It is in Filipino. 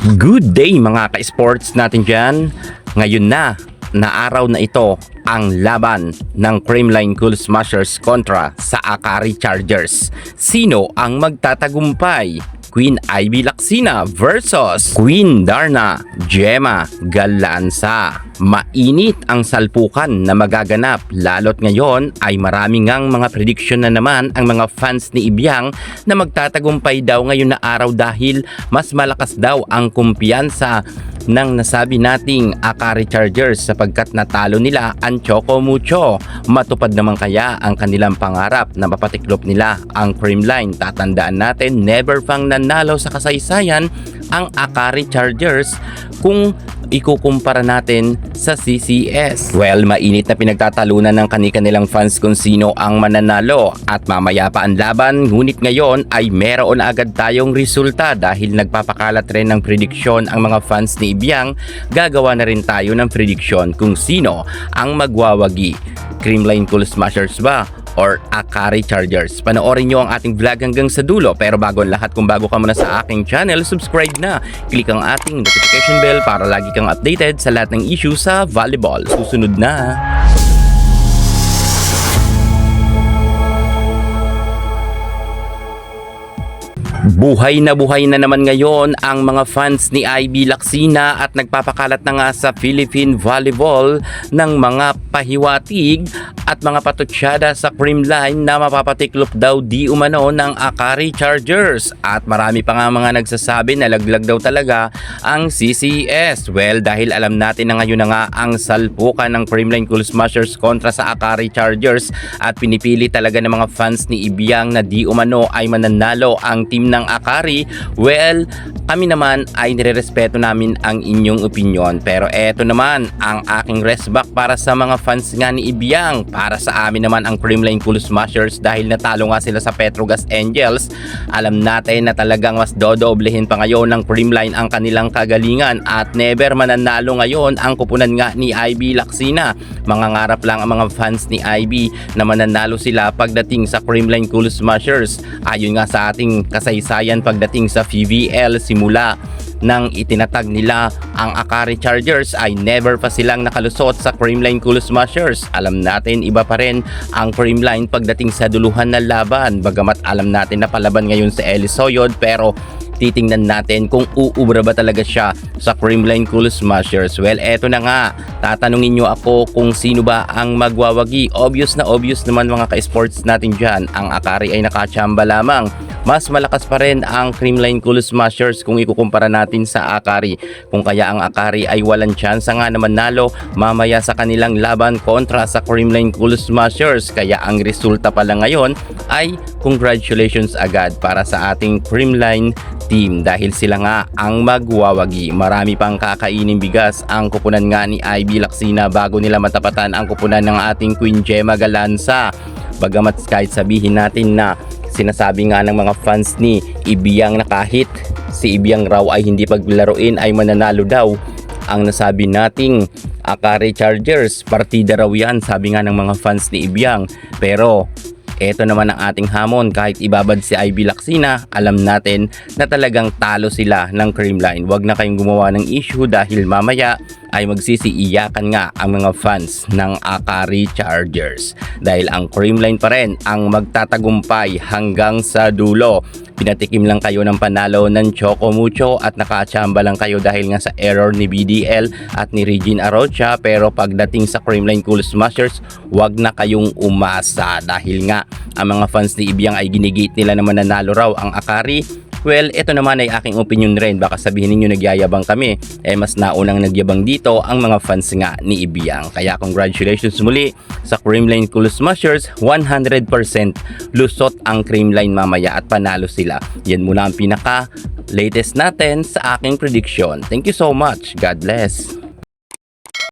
Good day mga ka-sports natin dyan. Ngayon na araw na ito ang laban ng Creamline Cool Smashers kontra sa Akari Chargers. Sino ang magtatagumpay? Queen Ivy Lacsina versus Queen Darna Gemma Galanza. Mainit ang salpukan na magaganap lalo't ngayon ay maraming ngang mga prediction na naman ang mga fans ni Ibiang na magtatagumpay daw ngayon na araw dahil mas malakas daw ang kumpiyansa ng nasabi nating Akari Chargers sapagkat natalo nila ang Choco Mucho. Matupad naman kaya ang kanilang pangarap na mapatiklop nila ang Creamline? Tatandaan natin, never pang nanalo sa kasaysayan ang Akari Chargers kung ikukumpara natin sa CCS. Well, mainit na pinagtatalunan ng kanilang fans kung sino ang mananalo at mamaya pa ang laban, ngunit ngayon ay meron agad tayong resulta dahil nagpapakalat rin ng prediksyon ang mga fans ni Ibiang. Gagawa na rin tayo ng prediksyon kung sino ang magwawagi. Creamline Cool Smashers ba or Akari Chargers? Panoorin nyo ang ating vlog hanggang sa dulo, pero bago ang lahat, kung bago ka muna sa aking channel, subscribe na, click ang ating notification bell para lagi kang updated sa lahat ng issue sa volleyball. Susunod na. Buhay na naman ngayon ang mga fans ni Ivy Lacsina at nagpapakalat na nga sa Philippine Volleyball ng mga pahiwatig at mga patutsyada sa Creamline na mapapatiklop daw di umano ng Akari Chargers. At marami pa nga mga nagsasabi na laglag daw talaga ang CCS. Well, dahil alam natin na ngayon na nga ang salpukan ng Creamline Cool Smashers kontra sa Akari Chargers at pinipili talaga ng mga fans ni Ibiang na di umano ay mananalo ang team ng Akari. Well, kami naman ay nirerespeto namin ang inyong opinion, pero eto naman ang aking restback para sa mga fans nga ni Ibiang. Para sa amin naman ang Creamline Cool Smashers dahil natalo nga sila sa Petrogas Angels. Alam natin na talagang mas dodoblehin pa ngayon ng Creamline ang kanilang kagalingan at never mananalo ngayon ang kupunan nga ni Ivy Lacsina. Mangangarap lang ang mga fans ni Ivy na mananalo sila pagdating sa Creamline Cool Smashers. Ayon nga sa ating kasaysayan pagdating sa PVL, simula nang itinatag nila ang Akari Chargers ay never pa silang nakalusot sa Creamline Cool Smashers. Alam natin iba pa rin ang Creamline pagdating sa duluhan na laban, bagamat alam natin na palaban ngayon sa Elisoyod, pero titingnan natin kung uubra ba talaga siya sa Creamline Cool Smashers. Well, eto na nga, tatanungin nyo ako kung sino ba ang magwawagi. Obvious naman mga ka-sports natin dyan, ang Akari ay nakachamba lamang. Mas malakas pa rin ang Creamline Cool Smashers kung ikukumpara natin sa Akari. Kung kaya ang Akari ay walang tsansa nga na manalo mamaya sa kanilang laban kontra sa Creamline Cool Smashers. Kaya ang resulta pala ngayon ay congratulations agad para sa ating Creamline team dahil sila nga ang magwawagi. Marami pang kakainin bigas ang kupunan nga ni Ivy Lacsina bago nila matapatan ang kupunan ng ating Queen Gemma Galanza. Bagamat kahit sabihin natin na sinasabi nga ng mga fans ni Ibiang na kahit si Ibiang raw ay hindi paglaruin ay mananalo daw ang nasabi nating Akari Chargers. Partida raw yan, sabi nga ng mga fans ni Ibiang. Pero eto naman ang ating hamon, kahit ibabad si Ivy Lacsina, alam natin na talagang talo sila ng Creamline. Huwag na kayong gumawa ng issue dahil mamaya ay magsisiiyakan nga ang mga fans ng Akari Chargers dahil ang Creamline pa rin ang magtatagumpay hanggang sa dulo. Pinatikim lang kayo ng panalo ng Choco Mucho at nakachamba lang kayo dahil nga sa error ni BDL at ni Regine Arocha, pero pagdating sa Creamline Cool Smashers, wag na kayong umasa dahil nga ang mga fans ni Ibiang ay ginigit nila na mananalo raw ang Akari. Well, ito naman ay aking opinion rin. Baka sabihin ninyo nagyayabang kami. Mas naunang nagyabang dito ang mga fans nga ni Ibiang. Kaya congratulations muli sa Creamline Cool Smashers. 100% lusot ang Creamline mamaya at panalo sila. Yan muna ang pinaka latest natin sa aking prediction. Thank you so much. God bless.